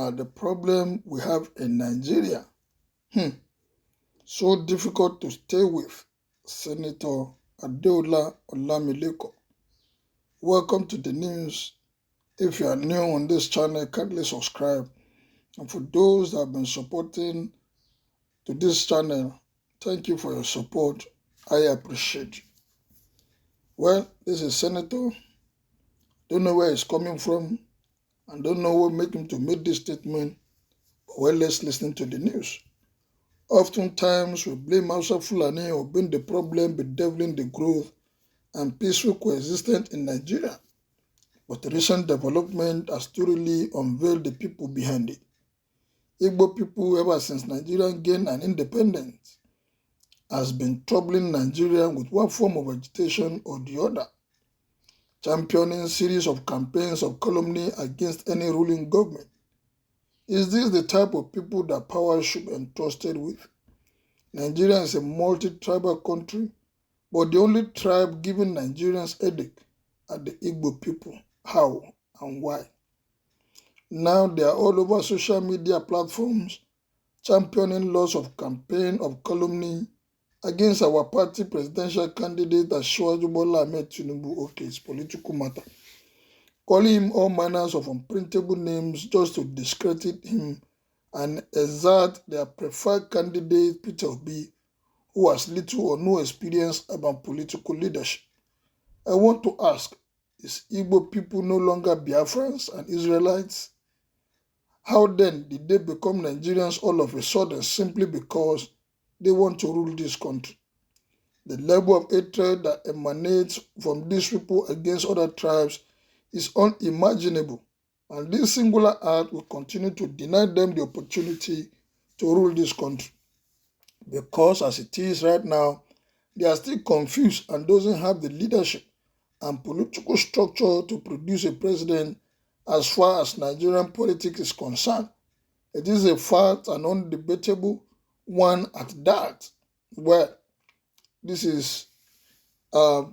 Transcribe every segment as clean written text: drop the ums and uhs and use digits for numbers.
are the problem we have in Nigeria. So difficult to stay with. Senator Adeola Olamileko. Welcome to the news. If you are new on this channel, kindly subscribe. And for those that have been supporting to this channel, thank you for your support. I appreciate you. Well, this is Senator. Don't know where he's coming from and don't know what made him to make this statement. But well, let's listen to the news. Oftentimes, we blame Hausa Fulani or being the problem bedeviling the growth and peaceful coexistence in Nigeria. But recent development has thoroughly unveiled the people behind it. Igbo people, ever since Nigeria gained an independence, has been troubling Nigeria with one form of agitation or the other, championing series of campaigns of calumny against any ruling government. Is this the type of people that power should be entrusted with? Nigeria is a multi-tribal country, but the only tribe giving Nigerians headache are the Igbo people. How and why? Now they are all over social media platforms championing lots of campaign of calumny against our party presidential candidate Asiwaju Bola Ahmed Tinubu. Okay, it's political matter. Calling him all manners of unprintable names just to discredit him and exalt their preferred candidate Peter Obi, who has little or no experience about political leadership. I want to ask, is Igbo people no longer Biafrans and Israelites? How then did they become Nigerians all of a sudden simply because they want to rule this country? The level of hatred that emanates from these people against other tribes is unimaginable, and this singular act will continue to deny them the opportunity to rule this country. Because as it is right now, they are still confused and doesn't have the leadership and political structure to produce a president as far as Nigerian politics is concerned. It is a fact and undebatable one at that. Well, this is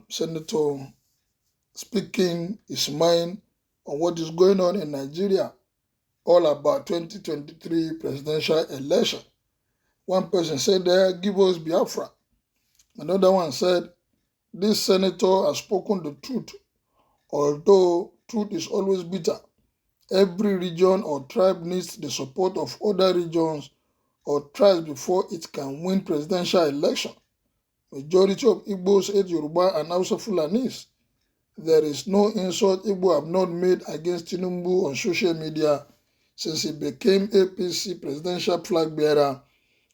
Senator speaking his mind on what is going on in Nigeria, all about 2023 presidential election. One person said there, give us Biafra. Another one said, this senator has spoken the truth, although truth is always bitter. Every region or tribe needs the support of other regions or tribes before it can win presidential election. Majority of Igbos hate Yoruba and Hausa Fulanis. There is no insult Igbo have not made against Tinubu on social media since he became APC presidential flag bearer,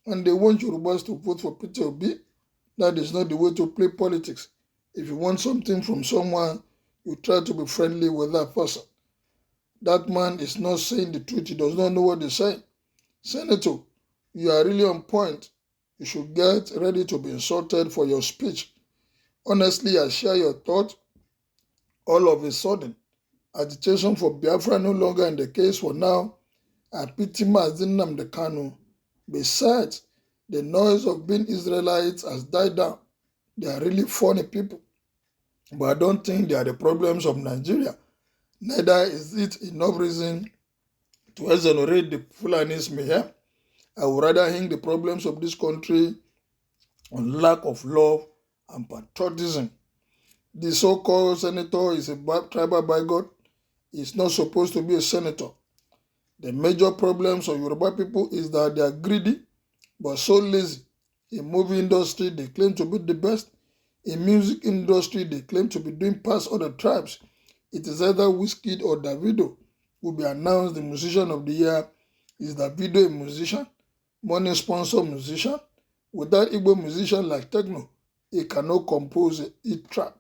and they want Yorubas to vote for Peter Obi. That is not the way to play politics. If you want something from someone, you try to be friendly with that person. That man is not saying the truth. He does not know what he's saying. Senator, you are really on point. You should get ready to be insulted for your speech. Honestly, I share your thought. All of a sudden, agitation for Biafra no longer in the case for now. I pity Nnamdi Kanu. Besides, the noise of being Israelites has died down. They are really funny people. But I don't think they are the problems of Nigeria. Neither is it enough reason to exonerate the Fulanis mayhem. I would rather hang the problems of this country on lack of love and patriotism. The so-called senator is a tribal bigot. He's not supposed to be a senator. The major problems of Yoruba people is that they are greedy, but so lazy. In movie industry, they claim to be the best. In music industry, they claim to be doing past other tribes. It is either Wizkid or Davido will be announced the musician of the year. Is Davido a musician? Money sponsor musician? Without Igbo musician like Techno, he cannot compose a hit track.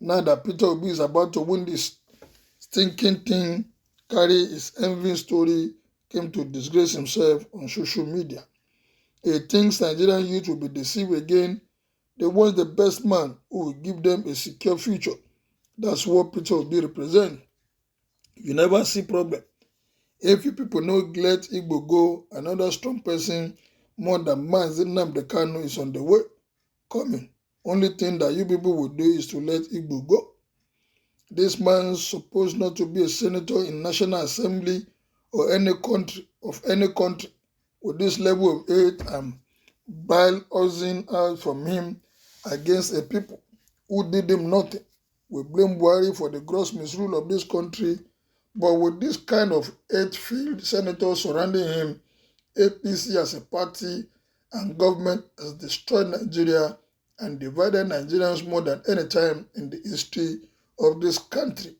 Now that Peter Obi is about to win this stinking thing, carry his envy story, came to disgrace himself on social media. He thinks Nigerian youth will be deceived again. They want the best man who will give them a secure future. That's what Peter Obi represents. You never see problem. If you people no let Igbo go, another strong person more than Nnamdi Kanu is on the way coming. Only thing that you people will do is to let Igbo go. This man is supposed not to be a senator in National Assembly or any country with this level of hate and bile oozing out from him against a people who did him nothing. We blame Buhari for the gross misrule of this country, but with this kind of hate-filled senators surrounding him, APC as a party and government has destroyed Nigeria and divided Nigerians more than any time in the history of this country.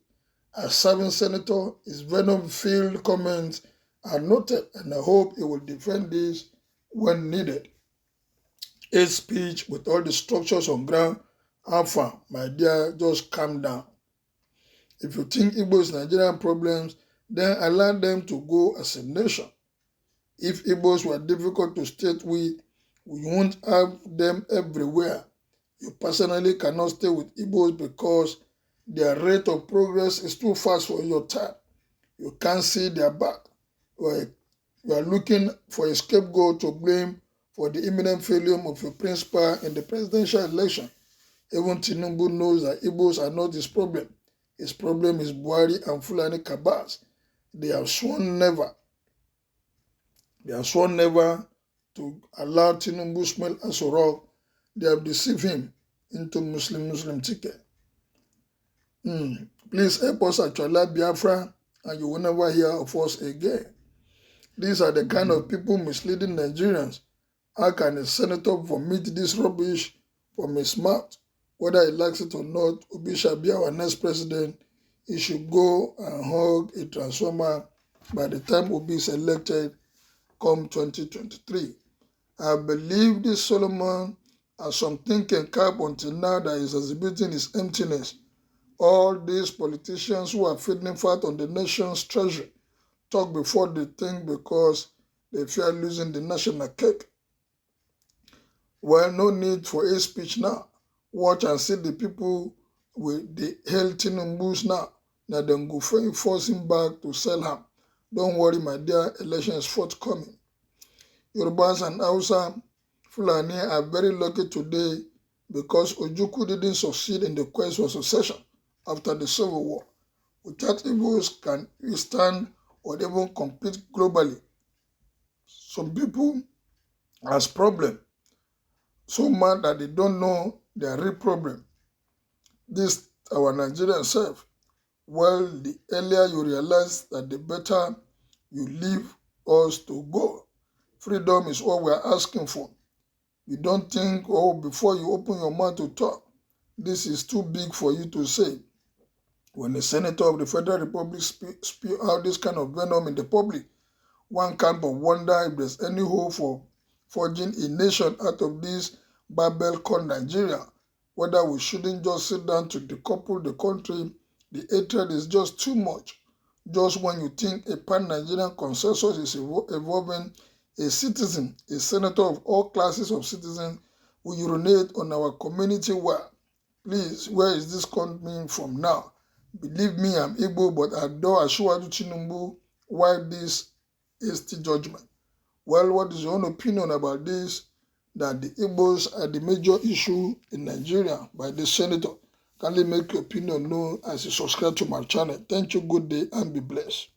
As serving senator, his venom-filled comments are noted, and I hope he will defend this when needed. Hate speech with all the structures on ground. Alpha, my dear, just calm down. If you think Igbos Nigerian problems, then allow them to go as a nation. If Igbos were difficult to state with, we won't have them everywhere. You personally cannot stay with Igbos because their rate of progress is too fast for your time. You can't see their back. You are looking for a scapegoat to blame for the imminent failure of your principal in the presidential election. Even Tinubu knows that Igbos are not his problem. His problem is Buhari and Fulani Kabas. They have sworn never to allow Tinubu smell as a rock. They have deceived him into Muslim ticket. Please help us actualize Biafra and you will never hear of us again. These are the kind of people misleading Nigerians. How can a senator vomit this rubbish from his mouth? Whether he likes it or not, Obi shall be our next president. He should go and hug a transformer by the time Obi is elected come 2023. I believe this Solomon has some thinking cap until now that is exhibiting his emptiness. All these politicians who are feeding fat on the nation's treasury talk before they think because they fear losing the national cake. Well, no need for a speech now. Watch and see the people with the hell Tinubu's now. Now then go force him back to sell ham. Don't worry, my dear, election is forthcoming. Yorubas and Hausa Fulani are very lucky today because Ojukwu didn't succeed in the quest for succession after the Civil War. Without Igbos can we stand or even compete globally. Some people has problem so mad that they don't know their real problem. This our Nigerian self. Well, the earlier you realize that the better you leave us to go. Freedom is what we are asking for. You don't think, oh, before you open your mouth to talk, this is too big for you to say. When the senator of the Federal Republic spew out this kind of venom in the public, one can't but wonder if there's any hope for forging a nation out of this Babel called Nigeria. Whether we shouldn't just sit down to decouple the country, the hatred is just too much. Just when you think a pan-Nigerian consensus is evolving, a citizen, a senator of all classes of citizens will urinate on our community well. Please, where is this coming from now? Believe me, I'm Igbo, but I adore Asiwaju Tinubu. Why this hasty judgment? Well, what is your own opinion about this? That the Igbos are the major issue in Nigeria by the senator. Kindly make your opinion known as you subscribe to my channel. Thank you, good day, and be blessed.